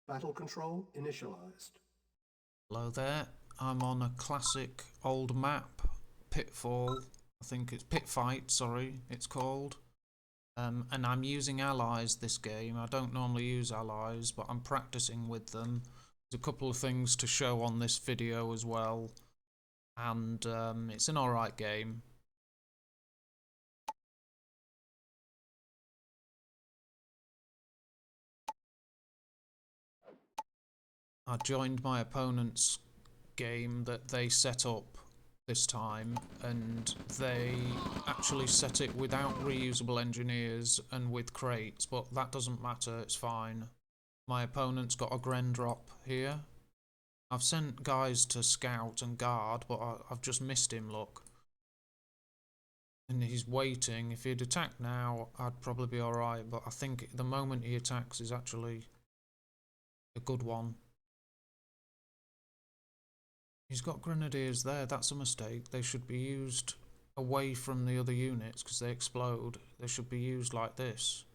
Battle control initialized. Hello there, I'm on a classic old map, Pitfall, I think it's Pitfight, sorry, it's called. And I'm using allies this game. I don't normally use allies, but I'm practicing with them. There's a couple of things to show on this video as well, and it's an alright game. I joined my opponent's game that they set up this time, and they actually set it without reusable engineers and with crates, but that doesn't matter, it's fine. My opponent's got a Gren drop here. I've sent guys to scout and guard, but I've just missed him, look. And he's waiting. If he'd attack now, I'd probably be alright, but I think the moment he attacks is actually a good one. He's got grenadiers there, that's a mistake. They should be used away from the other units because they explode. They should be used like this.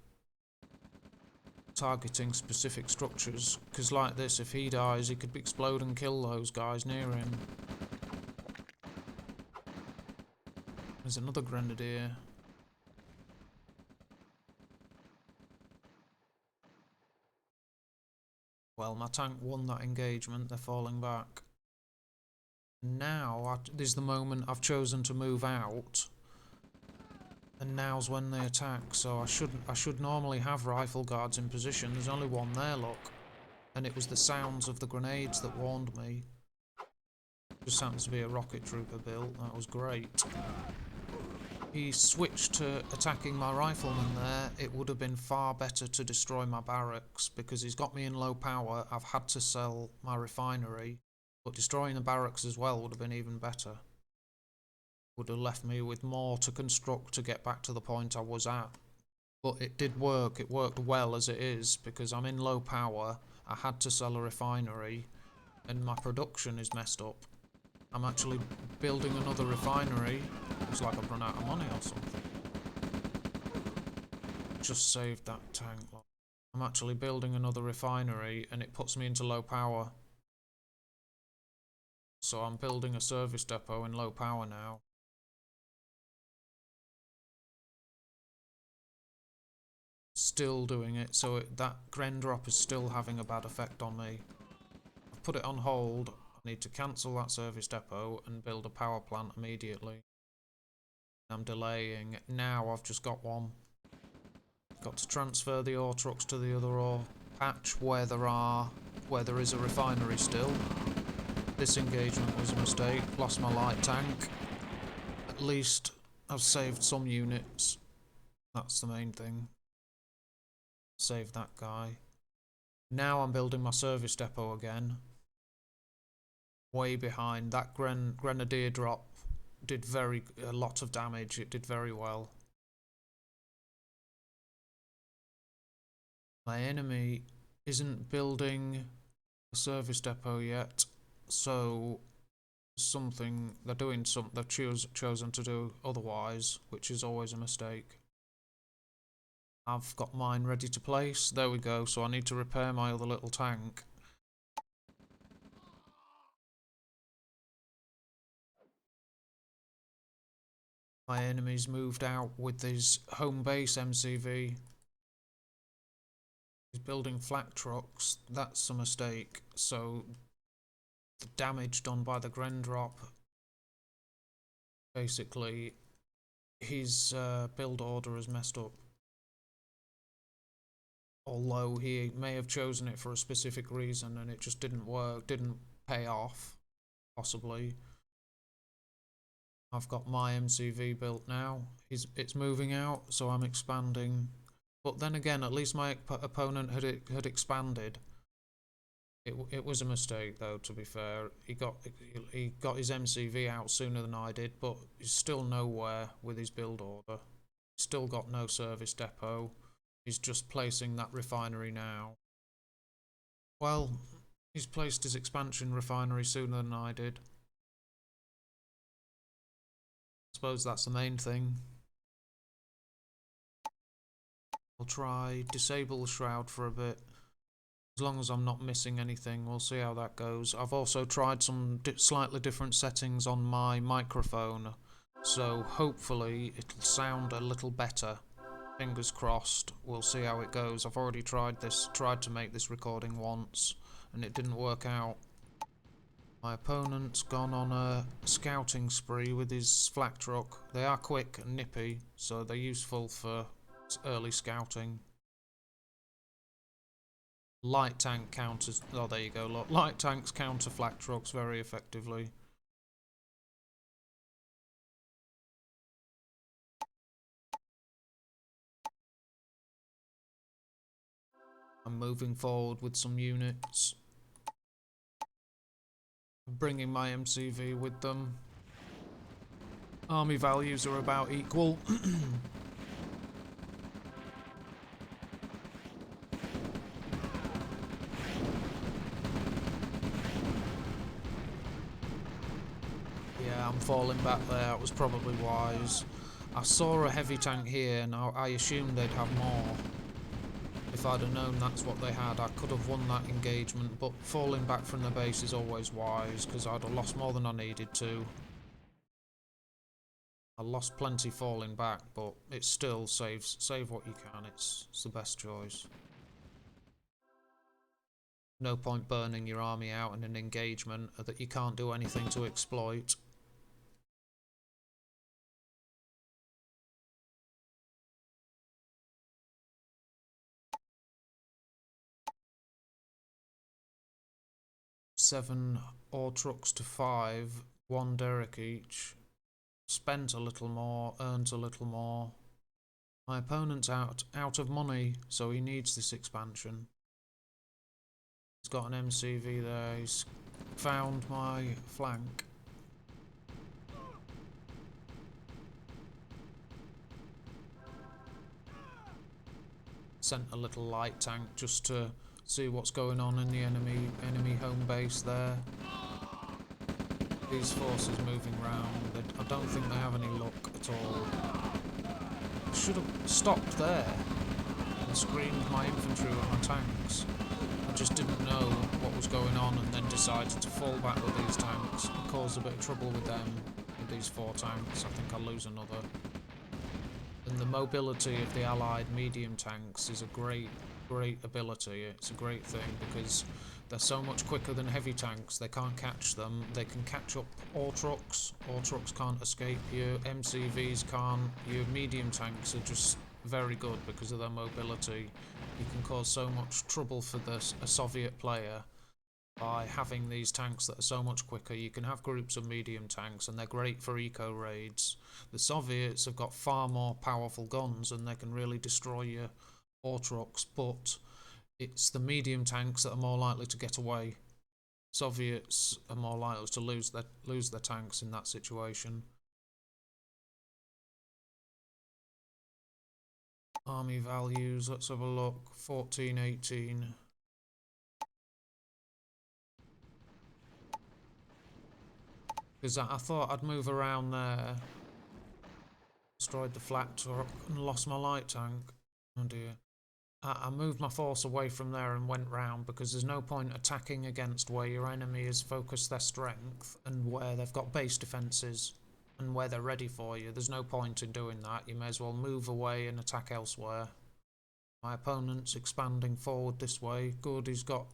Targeting specific structures, because like this, if he dies, he could explode and kill those guys near him. There's another grenadier. Well, my tank won that engagement, they're falling back. Now, this is the moment I've chosen to move out. And now's when they attack, so I should normally have rifle guards in position. There's only one there, look. And it was the sounds of the grenades that warned me. Just happens to be a rocket trooper built, that was great. He switched to attacking my rifleman there. It would have been far better to destroy my barracks, because he's got me in low power. I've had to sell my refinery, but destroying the barracks as well would have been even better. Would have left me with more to construct to get back to the point I was at. But it did work, it worked well as it is, because I'm in low power, I had to sell a refinery, and my production is messed up. I'm actually building another refinery. Looks like I've run out of money or something. Just saved that tank. I'm actually building another refinery and it puts me into low power. So I'm building a service depot in low power now. Still doing it, so that Gren drop is still having a bad effect on me. I've put it on hold. I need to cancel that service depot and build a power plant immediately. I'm delaying. Now I've just got one. Got to transfer the ore trucks to the other ore patch where there is a refinery still. This engagement was a mistake. Lost my light tank. At least I've saved some units. That's the main thing. Save that guy. Now I'm building my service depot again. Way behind. That grenadier drop did a lot of damage. It did very well. My enemy isn't building a service depot yet, so they're doing something they've chosen to do otherwise, which is always a mistake. I've got mine ready to place. There we go. So I need to repair my other little tank. My enemy's moved out with his home base MCV. He's building flak trucks. That's a mistake. So the damage done by the Gren drop, basically, his build order is messed up. Although he may have chosen it for a specific reason and it just didn't work, didn't pay off, possibly. I've got my MCV built now. It's moving out, so I'm expanding. But then again, at least my opponent had expanded. It was a mistake, though. To be fair, he got his MCV out sooner than I did, but he's still nowhere with his build order. Still got no service depot. He's just placing that refinery now. Well, he's placed his expansion refinery sooner than I did. I suppose that's the main thing. I'll try disable Shroud for a bit. As long as I'm not missing anything, we'll see how that goes. I've also tried some slightly different settings on my microphone, so hopefully it'll sound a little better. Fingers crossed. We'll see how it goes. I've already tried to make this recording once, and it didn't work out. My opponent's gone on a scouting spree with his flak truck. They are quick and nippy, so they're useful for early scouting. Light tank counters. Oh, there you go. Look, light tanks counter flak trucks very effectively. I'm moving forward with some units. I'm bringing my MCV with them. Army values are about equal. Yeah, I'm falling back there. That was probably wise. I saw a heavy tank here and I assumed they'd have more. If I'd have known that's what they had, I could have won that engagement, but falling back from the base is always wise, because I'd have lost more than I needed to. I lost plenty falling back, but it still save what you can. It's the best choice. No point burning your army out in an engagement that you can't do anything to exploit. Seven ore trucks to 5, 1 derrick each. Spent a little more, earns a little more. My opponent's out of money, so he needs this expansion. He's got an MCV there, he's found my flank. Sent a little light tank just to see what's going on in the enemy home base there. These forces moving round, I don't think they have any luck at all. I should have stopped there and screened my infantry with my tanks. I just didn't know what was going on and then decided to fall back with these tanks and cause a bit of trouble with them. With these 4 tanks, I think I'll lose another. And the mobility of the allied medium tanks is a great ability. It's a great thing because they're so much quicker than heavy tanks. They can't catch them. They can catch up ore trucks. Ore trucks can't escape you. MCVs can't. Your medium tanks are just very good because of their mobility. You can cause so much trouble for a Soviet player by having these tanks that are so much quicker. You can have groups of medium tanks and they're great for eco raids. The Soviets have got far more powerful guns and they can really destroy your ore trucks, but it's the medium tanks that are more likely to get away. Soviets are more likely to lose their tanks in that situation. Army values, let's have a look. 14, 18. Because I thought I'd move around there. Destroyed the flak truck and lost my light tank. Oh dear. I moved my force away from there and went round because there's no point attacking against where your enemy has focused their strength and where they've got base defences and where they're ready for you. There's no point in doing that. You may as well move away and attack elsewhere. My opponent's expanding forward this way. Good, he's brought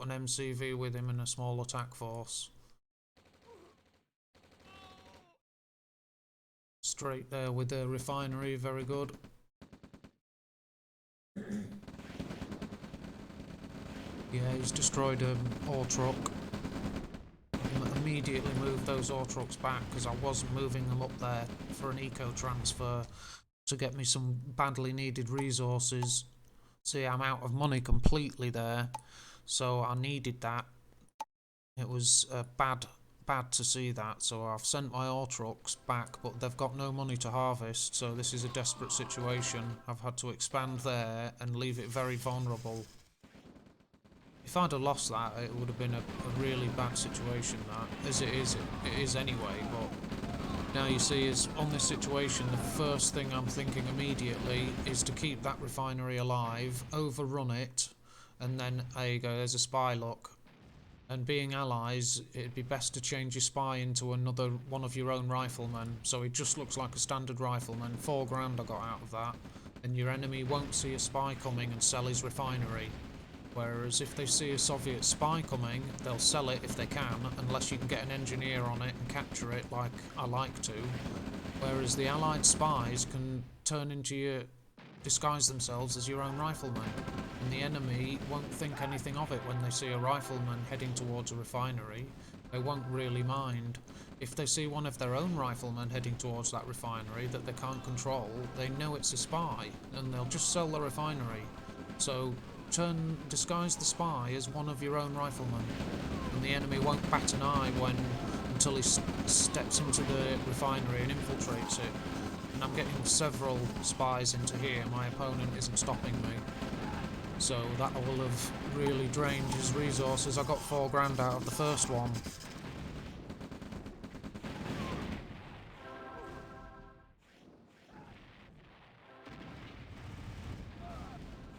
an MCV with him and a small attack force. Straight there with the refinery, very good. Yeah, he's destroyed an ore truck. Immediately moved those ore trucks back because I wasn't moving them up there for an eco transfer to get me some badly needed resources. See, I'm out of money completely there, so I needed that. It was bad to see that, so I've sent my ore trucks back, but they've got no money to harvest, so this is a desperate situation. I've had to expand there and leave it very vulnerable. If I'd have lost that, it would have been a really bad situation, that. As it is anyway, but now you see, is on this situation, the first thing I'm thinking immediately is to keep that refinery alive, overrun it, and then there you go, there's a spy look. And being allies, it'd be best to change your spy into another one of your own riflemen, so it just looks like a standard rifleman. 4 grand I got out of that, and your enemy won't see a spy coming and sell his refinery. Whereas if they see a Soviet spy coming, they'll sell it if they can, unless you can get an engineer on it and capture it like I like to. Whereas the Allied spies can turn into your... disguise themselves as your own riflemen, and the enemy won't think anything of it when they see a rifleman heading towards a refinery. They won't really mind. If they see one of their own riflemen heading towards that refinery that they can't control, they know it's a spy, and they'll just sell the refinery. So disguise the spy as one of your own riflemen, and the enemy won't bat an eye until he steps into the refinery and infiltrates it. And I'm getting several spies into here. My opponent isn't stopping me, so that will have really drained his resources. I got 4 grand out of the first one.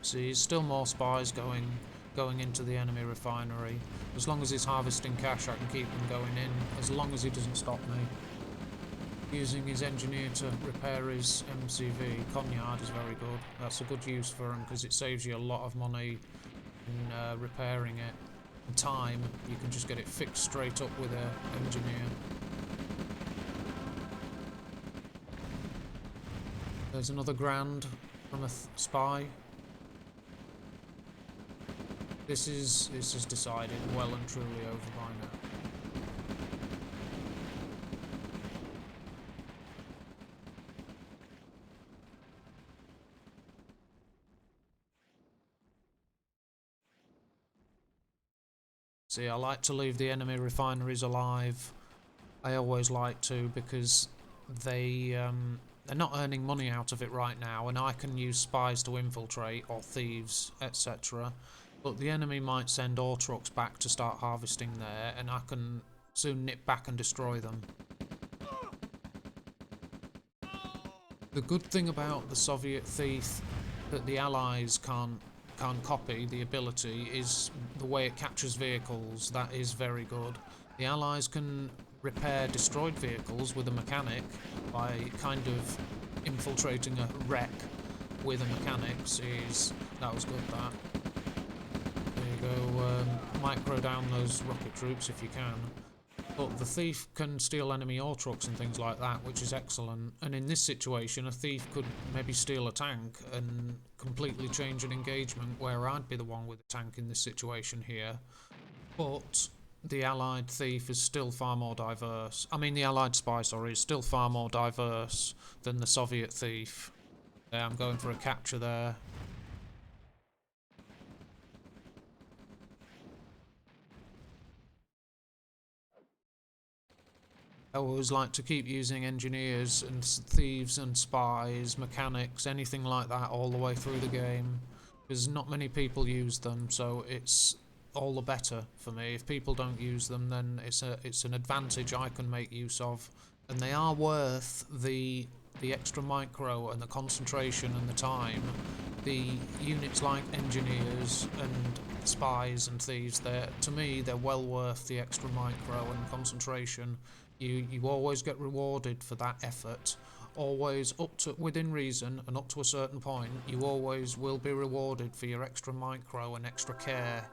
See, still more spies going into the enemy refinery. As long as he's harvesting cash, I can keep them going in, as long as he doesn't stop me. Using his engineer to repair his MCV, Conyard, is very good. That's a good use for him, because it saves you a lot of money in repairing it. And time, you can just get it fixed straight up with an engineer. There's another grand from a spy. This is decided, well and truly over by now. See, I like to leave the enemy refineries alive. I always like to, because they're not earning money out of it right now, and I can use spies to infiltrate, or thieves, etc. But the enemy might send ore trucks back to start harvesting there, and I can soon nip back and destroy them. The good thing about the Soviet thief that the Allies can't copy, the ability, is the way it captures vehicles. That is very good. The Allies can repair destroyed vehicles with a mechanic by kind of infiltrating a wreck with a mechanic. That was good, that. There you go, micro down those rocket troops if you can. But the thief can steal enemy ore trucks and things like that, which is excellent. And in this situation, a thief could maybe steal a tank and completely change an engagement, where I'd be the one with a tank in this situation here. But the Allied thief is still far more diverse. I mean, the Allied spy, sorry, is still far more diverse than the Soviet thief. Yeah, I'm going for a capture there. I always like to keep using engineers and thieves and spies, mechanics, anything like that all the way through the game, because not many people use them, so it's all the better for me. If people don't use them, then it's an advantage I can make use of, and they are worth the extra micro and the concentration and the time. The units like engineers and spies and thieves, to me they're well worth the extra micro and concentration. You always get rewarded for that effort, always within reason, and up to a certain point you always will be rewarded for your extra micro and extra care.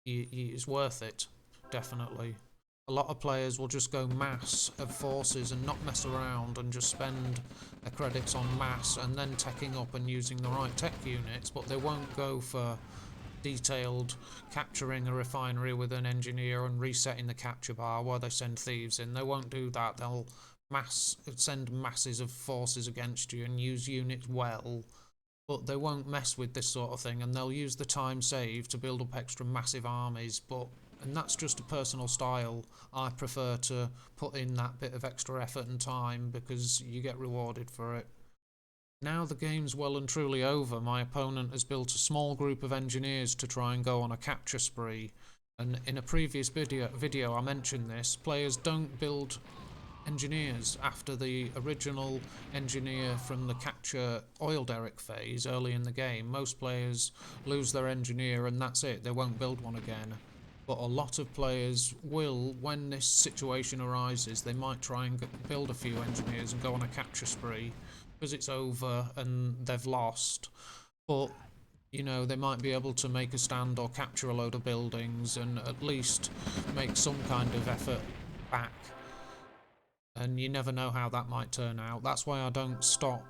It's worth it, definitely. A lot of players will just go mass of forces and not mess around and just spend their credits on mass and then teching up and using the right tech units, but they won't go for detailed capturing a refinery with an engineer and resetting the capture bar while they send thieves in. They won't do that. They'll send masses of forces against you and use units well, but they won't mess with this sort of thing, and they'll use the time saved to build up extra massive armies. And that's just a personal style. I prefer to put in that bit of extra effort and time because you get rewarded for it. Now the game's well and truly over, my opponent has built a small group of engineers to try and go on a capture spree. And in a previous video I mentioned this, players don't build engineers after the original engineer from the capture oil derrick phase early in the game. Most players lose their engineer and that's it, they won't build one again. But a lot of players will, when this situation arises, they might try and build a few engineers and go on a capture spree because it's over and they've lost. But you know, they might be able to make a stand or capture a load of buildings and at least make some kind of effort back. And you never know how that might turn out. That's why I don't stop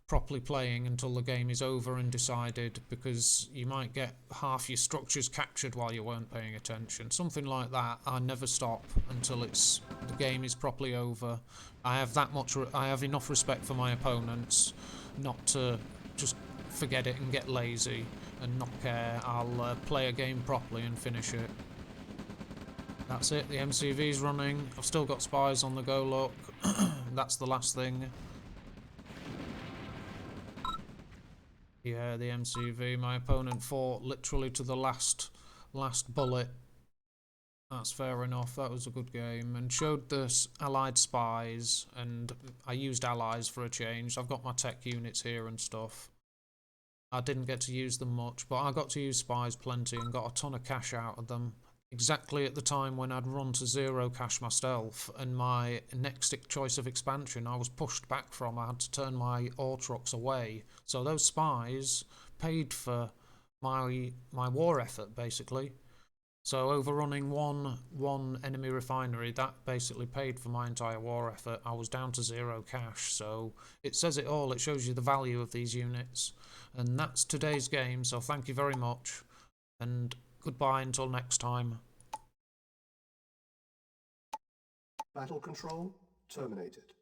properly playing until the game is over and decided, because you might get half your structures captured while you weren't paying attention. Something like that. I never stop until the game is properly over. I have enough respect for my opponents not to just forget it and get lazy and not care. I'll play a game properly and finish it. That's it, the MCV's running. I've still got spies on the go, look. That's the last thing. Yeah, the MCV. My opponent fought literally to the last bullet. That's fair enough, that was a good game. And showed the allied spies, and I used allies for a change. I've got my tech units here and stuff. I didn't get to use them much, but I got to use spies plenty and got a ton of cash out of them. Exactly at the time when I'd run to 0 cash myself, and my next choice of expansion I was pushed back from. I had to turn my ore trucks away. So those spies paid for my war effort, basically. So overrunning one enemy refinery, that basically paid for my entire war effort. I was down to 0 cash, so it says it all. It shows you the value of these units. And that's today's game, so thank you very much, and goodbye until next time. Battle control terminated.